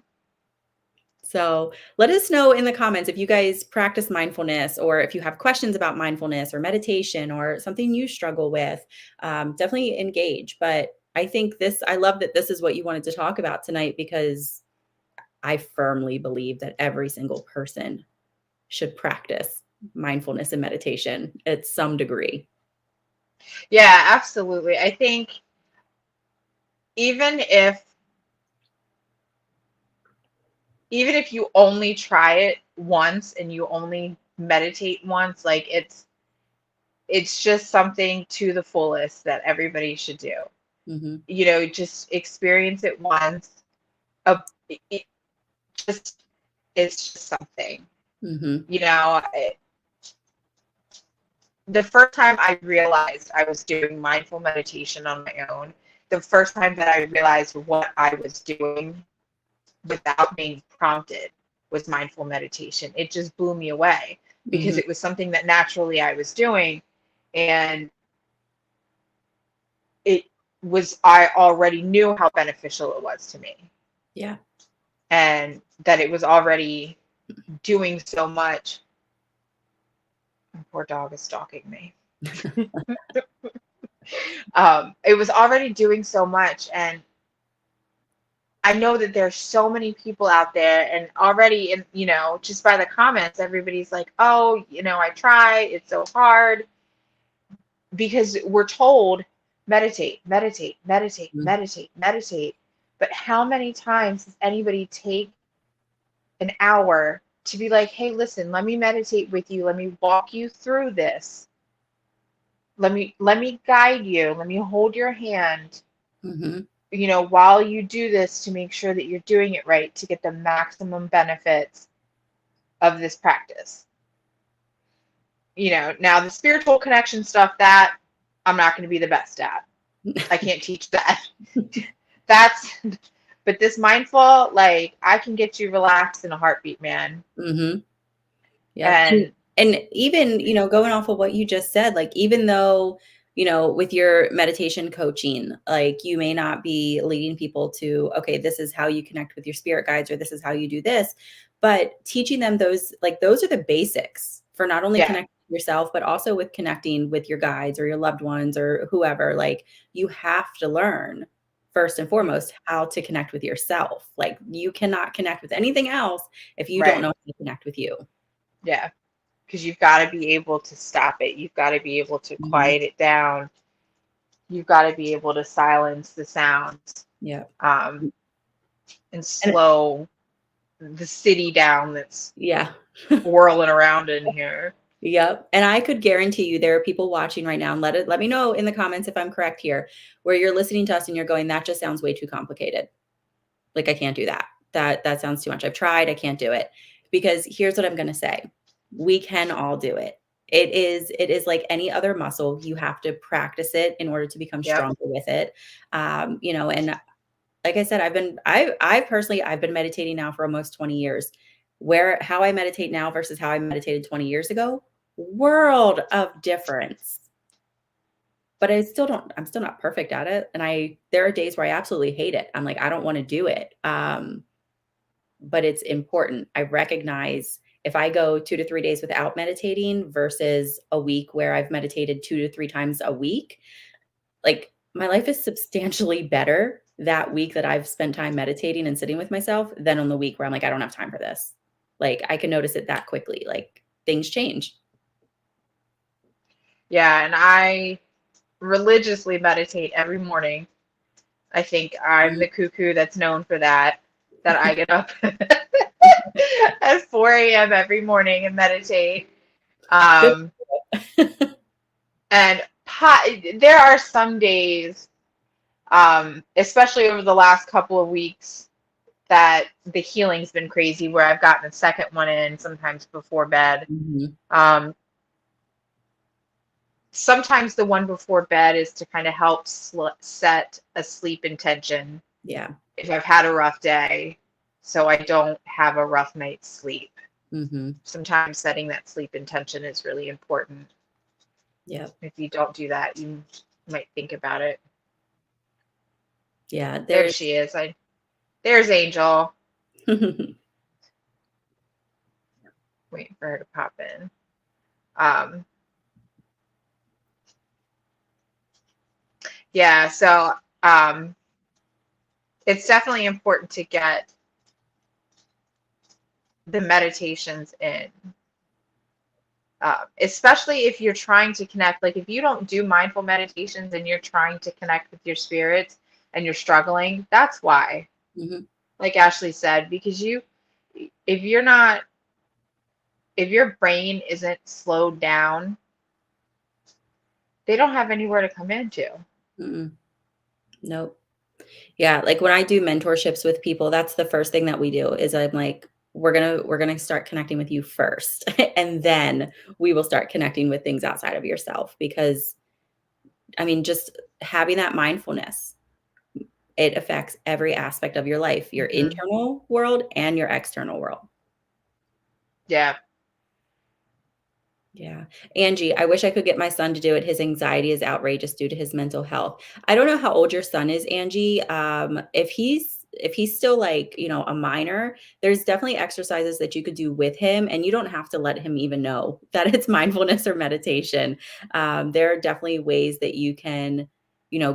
A: So let us know in the comments if you guys practice mindfulness or if you have questions about mindfulness or meditation or something you struggle with. Definitely engage. But I love that this is what you wanted to talk about tonight because I firmly believe that every single person should practice mindfulness and meditation at some degree.
B: Yeah, absolutely. I think even if even if you only try it once and you only meditate once, like it's just something to the fullest that everybody should do.
A: Hmm.
B: Just experience it once. A, it just it's just something.
A: Hmm.
B: You know, the first time I realized I was doing mindful meditation on my own, the first time that I realized what I was doing without being prompted was mindful meditation. It just blew me away because
A: Hmm.
B: it was something that naturally I was doing, and I already knew how beneficial it was to me.
A: Yeah.
B: and that it was already doing so much. My poor dog is stalking me. It was already doing so much, and I know that there's so many people out there, and already, in just by the comments, everybody's like, "Oh, I try, it's so hard," because we're told meditate, meditate, meditate,
A: Mm-hmm.
B: meditate, meditate. But how many times does anybody take an hour to be like, "Hey, listen, let me meditate with you. Let me walk you through this. Let me guide you. Let me hold your hand,
A: Mm-hmm.
B: while you do this to make sure that you're doing it right to get the maximum benefits of this practice." Now the spiritual connection stuff, that I'm not going to be the best at. I can't teach that. That's, but this mindful, like, I can get you relaxed in a heartbeat, man.
A: Mm-hmm. Yeah.
B: And
A: And even, going off of what you just said, like, even though, with your meditation coaching, like, you may not be leading people to, okay, this is how you connect with your spirit guides, or this is how you do this, but teaching them those are the basics for not only
B: yeah,
A: connecting with yourself, but also with connecting with your guides or your loved ones or whoever. Like, you have to learn first and foremost how to connect with yourself. Like, you cannot connect with anything else if you don't
B: right.
A: know how to connect with you.
B: Yeah. Because you've got to be able to stop it. You've got to be able to
A: Mhm.
B: quiet it down. You've got to be able to silence the sounds,
A: Yeah.
B: and
A: And
B: slow the city down that's
A: yeah.
B: whirling around in here.
A: Yep. And I could guarantee you there are people watching right now, and let me know in the comments if I'm correct here, where you're listening to us and you're going, that just sounds way too complicated. Like, I can't do that. That sounds too much. I've tried, I can't do it. Because here's what I'm going to say. We can all do it. It is like any other muscle. You have to practice it in order to become
B: Yep.
A: stronger with it. And like I said, I personally, I've been meditating now for almost 20 years. How I meditate now versus how I meditated 20 years ago, world of difference. But I'm still not perfect at it. And there are days where I absolutely hate it. I'm like, I don't want to do it. But it's important. I recognize if I go 2 to 3 days without meditating versus a week where I've meditated 2 to 3 times a week, like, my life is substantially better that week that I've spent time meditating and sitting with myself than on the week where I'm like, I don't have time for this. Like, I can notice it that quickly. Like, things change.
B: Yeah. And I religiously meditate every morning. I think I'm the cuckoo that's known for that I get up at 4 a.m. every morning and meditate.
A: Good.
B: Um, and there are some days, especially over the last couple of weeks, that the healing's been crazy, where I've gotten a second one in sometimes before bed.
A: Mhm.
B: Um, Sometimes the one before bed is to kind of help set a sleep intention
A: Yeah.
B: if I've had a rough day, so I don't have a rough night's sleep.
A: Hmm.
B: Sometimes setting that sleep intention is really important.
A: Yeah.
B: If you don't do that, you might think about it.
A: Yeah.
B: There she is. There's Angel. Waiting for her to pop in. Um, yeah, so it's definitely important to get the meditations in, especially if you're trying to connect. Like, if you don't do mindful meditations and you're trying to connect with your spirits and you're struggling, that's why.
A: Hmm.
B: Like Ashley said, because if you're not, if your brain isn't slowed down, they don't have anywhere to come into.
A: Mm-mm. Nope. Yeah, like, when I do mentorships with people, that's the first thing that we do is I'm like, we're gonna start connecting with you first, and then we will start connecting with things outside of yourself. Because I mean, just having that mindfulness, it affects every aspect of your life, your
B: Hmm.
A: internal world and your external world.
B: Yeah.
A: Yeah. Angie, I wish I could get my son to do it. His anxiety is outrageous due to his mental health. I don't know how old your son is, Angie. If he's if he's still like, a minor, there's definitely exercises that you could do with him, and you don't have to let him even know that it's mindfulness or meditation. There are definitely ways that you can,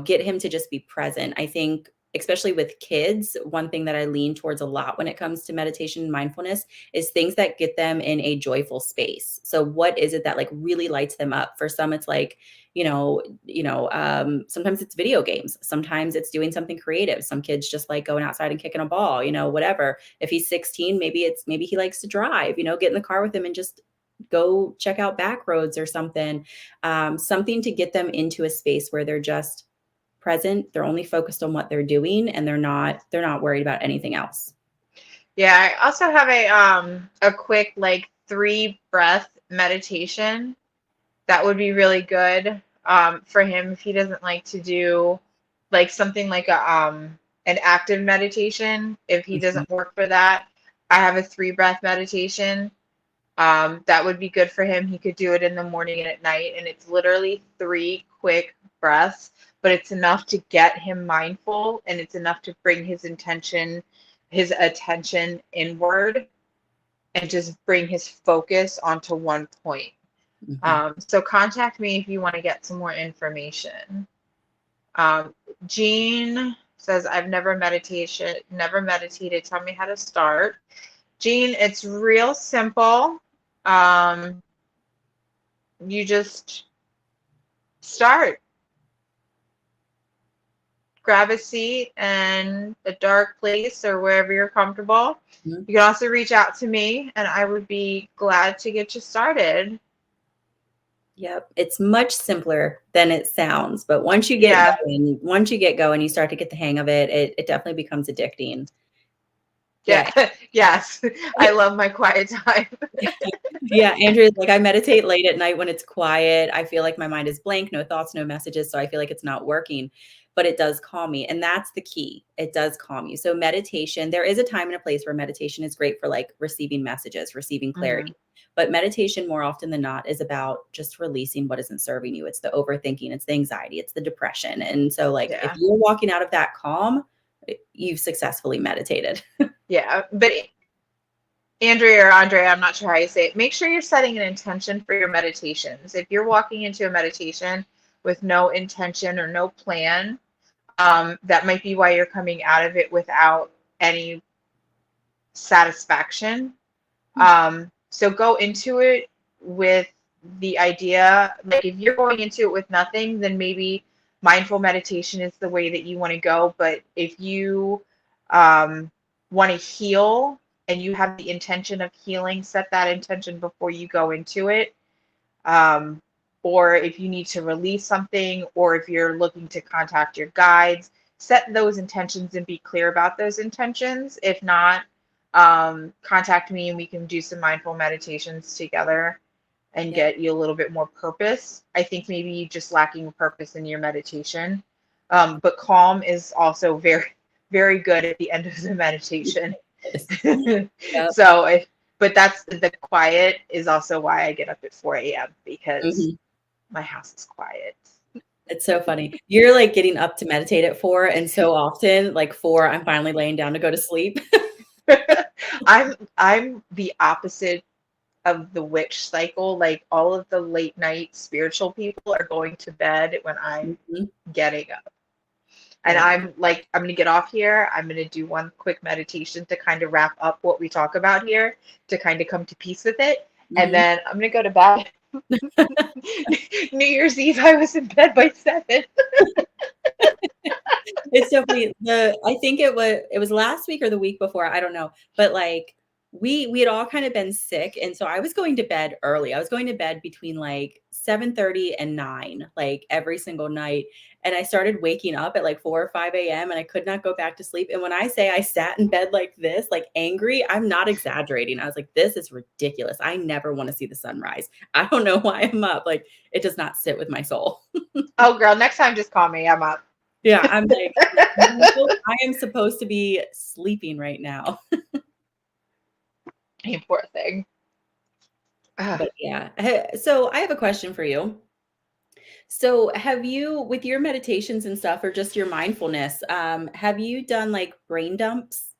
A: get him to just be present. I think, especially with kids, one thing that I lean towards a lot when it comes to meditation and mindfulness is things that get them in a joyful space. So what is it that like really lights them up? For some, it's like, sometimes it's video games. Sometimes it's doing something creative. Some kids just like going outside and kicking a ball, whatever. If he's 16, maybe he likes to drive, get in the car with him and just go check out back roads or something. Something to get them into a space where they're just present. They're only focused on what they're doing, and they're not worried about anything else.
B: Yeah, I also have a quick like 3 breath meditation that would be really good for him if he doesn't like to do like something like an active meditation. If he
A: Mhm.
B: doesn't work for that, I have a 3 breath meditation that would be good for him. He could do it in the morning and at night, and it's literally 3 quick breaths, but it's enough to get him mindful, and it's enough to bring his attention inward and just bring his focus onto one point.
A: Mhm.
B: So contact me if you want to get some more information. Jean says, I've never meditated. Tell me how to start. Jean, it's real simple. You just start. Grab a seat and a dark place or wherever you're comfortable.
A: Mhm.
B: You can also reach out to me, and I would be glad to get you started.
A: Yep. It's much simpler than it sounds, but
B: Yeah.
A: once you get going, you start to get the hang of it. It definitely becomes addicting. Yeah.
B: Yeah. Yes. I love my quiet time.
A: Yeah, Andrew, like I meditate late at night when it's quiet. I feel like my mind is blank, no thoughts, no messages. So I feel like it's not working, but it does calm me. And that's the key. It does calm you. So meditation, there is a time and a place where meditation is great for like receiving messages, receiving clarity.
B: Mhm.
A: But meditation, more often than not, is about just releasing what isn't serving you. It's the overthinking, it's the anxiety, it's the depression. And so, like, if
B: Yeah.
A: you're walking out of that calm, you've successfully meditated.
B: Yeah. But Andrea or Andrea, I'm not sure how you say it. Make sure you're setting an intention for your meditations. If you're walking into a meditation with no intention or no plan, that might be why you're coming out of it without any satisfaction. So go into it with the idea, like if you're going into it with nothing, then maybe mindful meditation is the way that you want to go. But if you want to heal and you have the intention of healing, set that intention before you go into it. Um, or if you need to release something, or if you're looking to contact your guides, set those intentions and be clear about those intentions. If not, contact me and we can do some mindful meditations together and
A: Yeah.
B: get you a little bit more purpose. I think maybe you're just lacking purpose in your meditation. But calm is also very, very good at the end of the meditation.
A: Yep.
B: So, but that's the quiet is also why I get up at 4 a.m. because
A: Mhm.
B: my house is quiet.
A: It's so funny. You're like getting up to meditate at 4, and so often, like 4, I'm finally laying down to go to sleep.
B: I'm the opposite of the witch cycle. Like all of the late night spiritual people are going to bed when I'm
A: Mhm.
B: getting up. And
A: Yep.
B: I'm like, I'm going to get off here. I'm going to do one quick meditation to kind of wrap up what we talk about here, to kind of come to peace with it. And
A: Mhm.
B: then I'm going to go to bed. New Year's Eve, I was in bed by 7.
A: It's so funny. I think it was last week or the week before, I don't know, but like we had all kind of been sick, and so I was going to bed early. I was going to bed between like 7:30 and 9, like every single night. And I started waking up at like 4 or 5 a.m. and I could not go back to sleep. And when I say I sat in bed like this, like angry, I'm not exaggerating. I was like, this is ridiculous. I never want to see the sunrise. I don't know why I'm up. Like it does not sit with my soul.
B: Oh, girl, next time just call me. I'm up.
A: Yeah, I'm like, "No, I am supposed to be sleeping right now."
B: You poor thing. Ugh.
A: But yeah. So I have a question for you. So have you, with your meditations and stuff, or just your mindfulness, have you done like brain dumps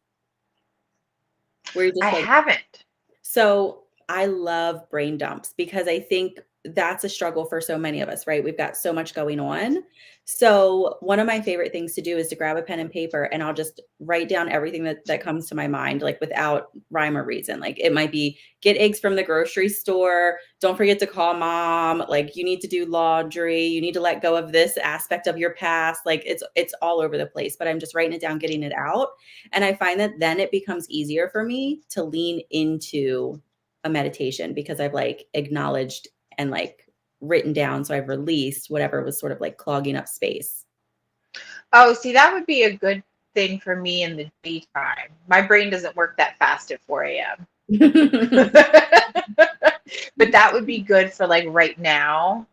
A: where you're
B: I
A: just like,
B: haven't.
A: so I love brain dumps because I think that's a struggle for so many of us, right? We've got so much going on. So one of my favorite things to do is to grab a pen and paper and I'll just write down everything that comes to my mind, like without rhyme or reason. Like it might be get eggs from the grocery store. Don't forget to call mom. Like you need to do laundry. You need to let go of this aspect of your past. Like it's all over the place, but I'm just writing it down, getting it out. And I find that then it becomes easier for me to lean into a meditation because I've like acknowledged and like written down. So I've released whatever was sort of like clogging up space.
B: Oh, see, that would be a good thing for me in the daytime. My brain doesn't work that fast at 4 a.m. But that would be good for like right now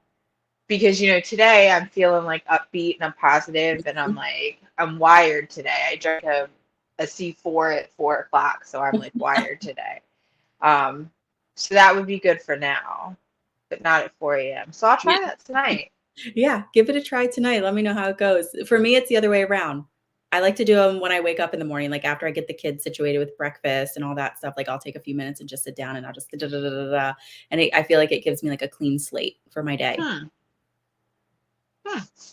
B: because today I'm feeling like upbeat and I'm positive and I'm wired today. I drank a C4 at 4 o'clock, so I'm like wired today. Um, so that would be good for now, but not at 4 a.m. So I'll try that tonight.
A: Yeah, give it a try tonight. Let me know how it goes. For me, it's the other way around. I like to do them when I wake up in the morning, like after I get the kids situated with breakfast and all that stuff. Like I'll take a few minutes and just sit down and I'll just da, da, da, da, da, and I feel like it gives me like a clean slate for my day.
B: Hmm.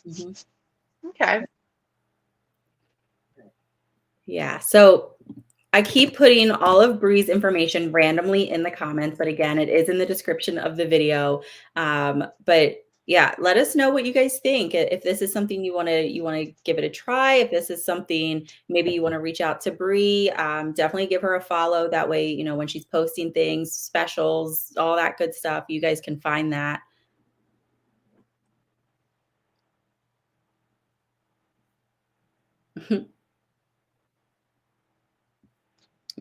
A: Mhm.
B: Okay.
A: Yeah. So I keep putting all of Brie's information randomly in the comments, but again, it is in the description of the video. But yeah, let us know what you guys think. If this is something you want to give it a try, if this is something maybe you want to reach out to Brie, definitely give her a follow. That way, when she's posting things, specials, all that good stuff, you guys can find that.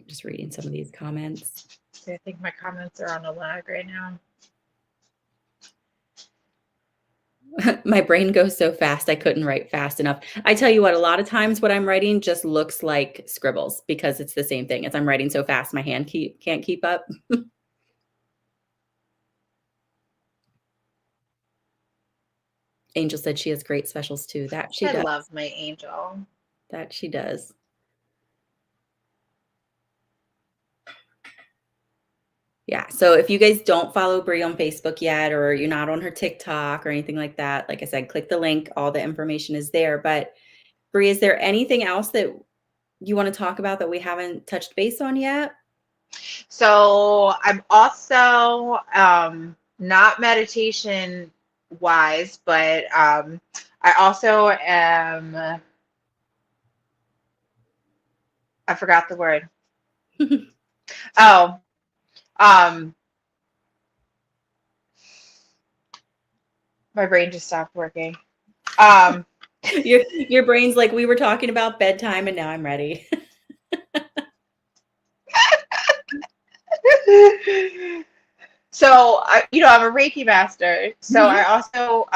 A: Just reading some of these comments.
B: So I think my comments are on a lag right now.
A: My brain goes so fast, I couldn't write fast enough. I tell you what, a lot of times what I'm writing just looks like scribbles because it's the same thing. As I'm writing so fast, my hand can't keep up. Angel said she has great specials too. That she
B: I
A: does.
B: love my angel.
A: That she does. Yeah. So if you guys don't follow Brie on Facebook yet, or you're not on her TikTok or anything like that, like I said, click the link. All the information is there. But Brie, is there anything else that you want to talk about that we haven't touched base on yet?
B: So I'm also not meditation wise, but I also am, I forgot the word. Oh, um, my brain just stopped working.
A: Your brain's like, we were talking about bedtime and now I'm ready.
B: So I'm a Reiki master. So
A: Mhm.
B: I also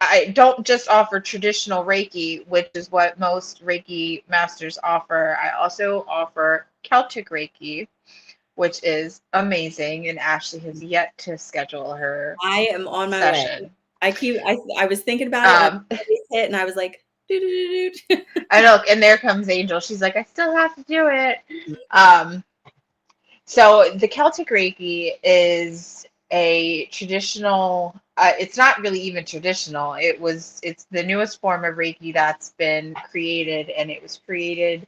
B: I don't just offer traditional Reiki, which is what most Reiki masters offer. I also offer Celtic Reiki, which is amazing. And Ashley has yet to schedule her
A: I am on my way.
B: session.
A: I was thinking about it and
B: Um,
A: I hit and I was like, doo, doo, doo, doo.
B: I know, and there comes Angel. She's like, I still have to do it. Um, So the Celtic Reiki is a traditional, it's not really even traditional. It's the newest form of Reiki that's been created, and it was created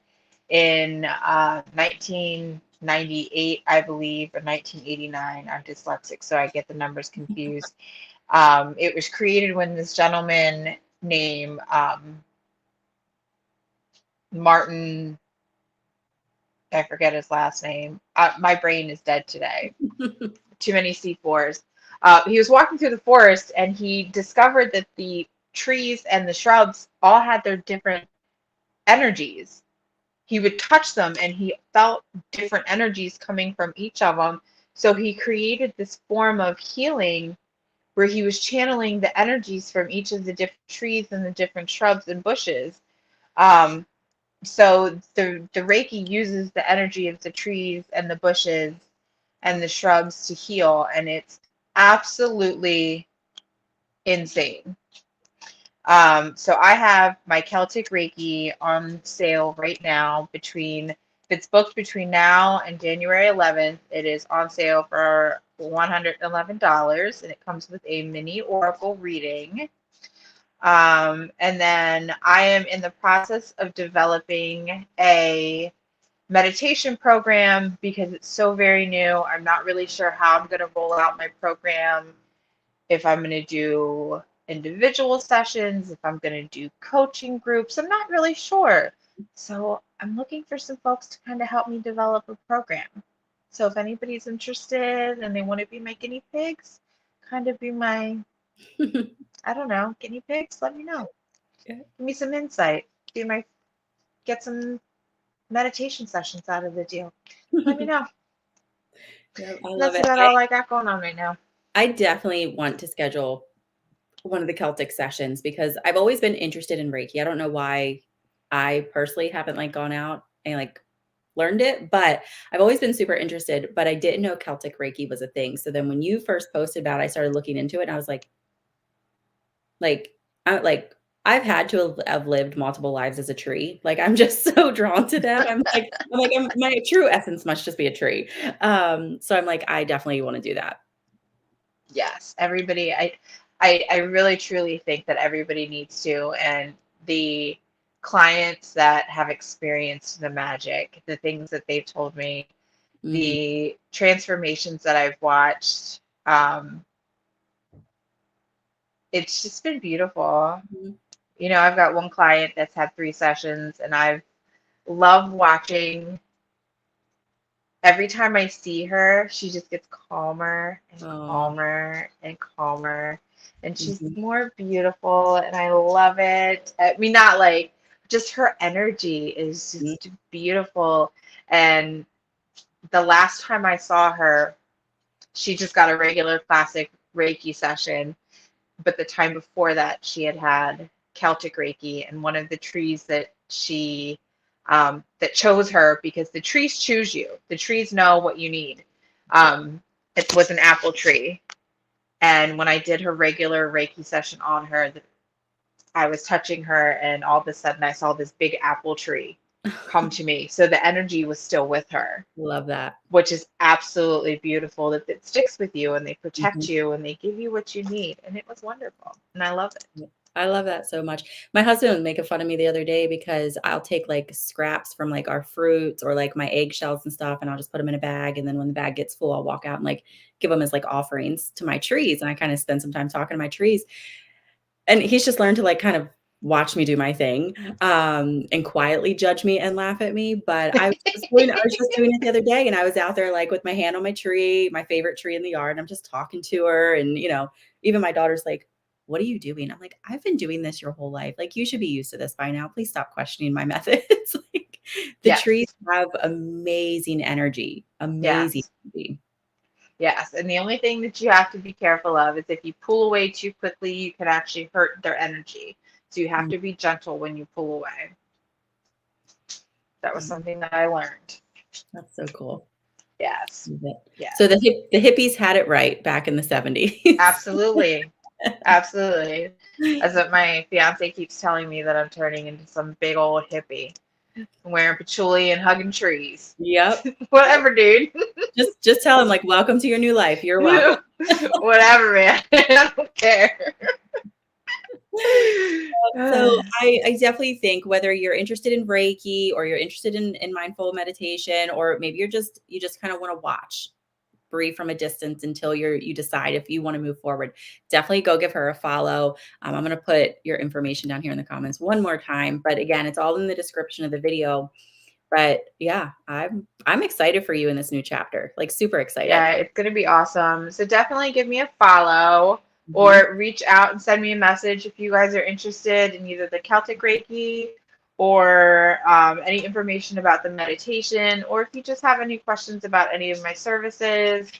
B: in 1998, I believe, or 1989. I'm dyslexic, so I get the numbers confused. It was created when this gentleman named Martin, I forget his last name. My brain is dead today. Too many C4s. He was walking through the forest and he discovered that the trees and the shrubs all had their different energies. He would touch them and he felt different energies coming from each of them. So he created this form of healing where he was channeling the energies from each of the different trees and the different shrubs and bushes. Um, so the Reiki uses the energy of the trees and the bushes and the shrubs to heal, and it's absolutely insane. So I have my Celtic Reiki on sale right now if it's booked between now and January 11th, it is on sale for $111 and it comes with a mini oracle reading. And then I am in the process of developing a meditation program because it's so very new. I'm not really sure how I'm going to roll out my program, if I'm going to do individual sessions, if I'm going to do coaching groups. I'm not really sure. So I'm looking for some folks to kind of help me develop a program. So if anybody's interested and they want to be my guinea pigs, kind of be my, I don't know, guinea pigs, let me know.
A: Yeah.
B: Give me some insight. Get some meditation sessions out of the deal. Let me know.
A: Yeah, I love
B: That's
A: it.
B: about all I got going on right now.
A: I definitely want to schedule one of the Celtic sessions because I've always been interested in Reiki. I don't know why I personally haven't like gone out and like learned it, but I've always been super interested, but I didn't know Celtic Reiki was a thing. So then when you first posted about it, I started looking into it and I was like, like I've had to have lived multiple lives as a tree. Like I'm just so drawn to them. My true essence must just be a tree. So I'm like, I definitely want to do that.
B: Yes, everybody. I really truly think that everybody needs to, and the clients that have experienced the magic, the things that they've told me,
A: Mhm.
B: the transformations that I've watched, it's just been beautiful.
A: Mhm.
B: You know, I've got one client that's had 3 sessions, and I've loved watching. Every time I see her, she just gets calmer and
A: Oh,
B: calmer and calmer. And she's
A: mhm,
B: more beautiful, and I love it. I mean, not like just her energy is
A: mhm.
B: just beautiful. And the last time I saw her, she just got a regular classic Reiki session. But the time before that, she had had Celtic Reiki, and one of the trees that chose her, because the trees choose you. The trees know what you need. It was an apple tree, and when I did her regular Reiki session on her, I was touching her, and all of a sudden I saw this big apple tree come to me. So the energy was still with her,
A: Love that.
B: which is absolutely beautiful, that it sticks with you and they protect
A: Mhm.
B: you and they give you what you need. And it was wonderful. And I love it.
A: Yeah. I love that so much. My husband was making fun of me the other day because I'll take like scraps from like our fruits or like my eggshells and stuff, and I'll just put them in a bag. And then when the bag gets full, I'll walk out and like give them as like offerings to my trees. And I kind of spend some time talking to my trees. And he's just learned to like kind of watch me do my thing, and quietly judge me and laugh at me. But I was just doing it the other day, and I was out there like with my hand on my tree, my favorite tree in the yard, and I'm just talking to her. And even my daughter's like, "What are you doing?" I'm like, "I've been doing this your whole life. Like, you should be used to this by now. Please stop questioning my methods." Like, the trees
B: Yes.
A: have amazing energy, amazing
B: Yes.
A: energy.
B: Yes. And the only thing that you have to be careful of is if you pull away too quickly, you can actually hurt their energy. So you have
A: Mm,
B: to be gentle when you pull away. That was
A: mm,
B: something that I learned.
A: that's so cool.
B: Yes.
A: Love it. So
B: Yes.
A: the hippies had it right back in the 70s.
B: Absolutely. Absolutely. That's what my fiance keeps telling me, that I'm turning into some big old hippie, wearing patchouli and hugging trees.
A: Yep. Yep.
B: Whatever, dude.
A: Just tell him like, "Welcome to your new life. You're welcome."
B: Whatever, man. I don't care.
A: So I definitely think whether you're interested in Reiki or you're interested in mindful meditation, or maybe you just kind of want to watch Brie from a distance until you decide if you want to move forward, definitely go give her a follow. I'm going to put your information down here in the comments one more time, but again, it's all in the description of the video. But yeah, I'm excited for you in this new chapter. Like super excited.
B: Yeah, it's going to be awesome. So definitely give me a follow
A: Mhm.
B: or reach out and send me a message if you guys are interested in either the Celtic Reiki or any information about the meditation, or if you just have any questions about any of my services,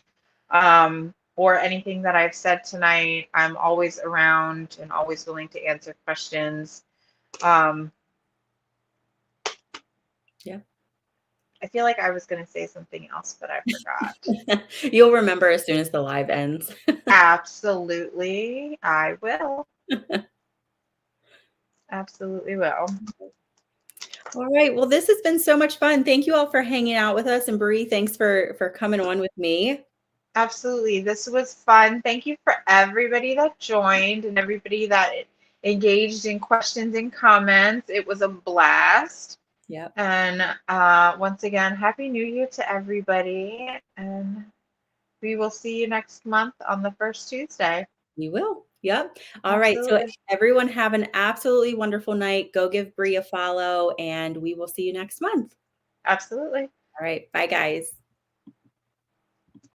B: or anything that I've said tonight. I'm always around and always willing to answer questions. Um,
A: Yeah.
B: I feel like I was going to say something else, but I forgot.
A: You'll remember as soon as the live ends.
B: Absolutely. I will. Absolutely will.
A: All right. Well, this has been so much fun. Thank you all for hanging out with us. And Brie, thanks for coming on with me.
B: Absolutely. This was fun. Thank you for everybody that joined and everybody that engaged in questions and comments. It was a blast.
A: Yep.
B: And once again, Happy New Year to everybody. And we will see you next month on the first Tuesday.
A: You will. Yep. All right. So
B: Absolutely.
A: everyone have an absolutely wonderful night. Go give Brie a follow and we will see you next month.
B: Absolutely.
A: All right. Bye guys.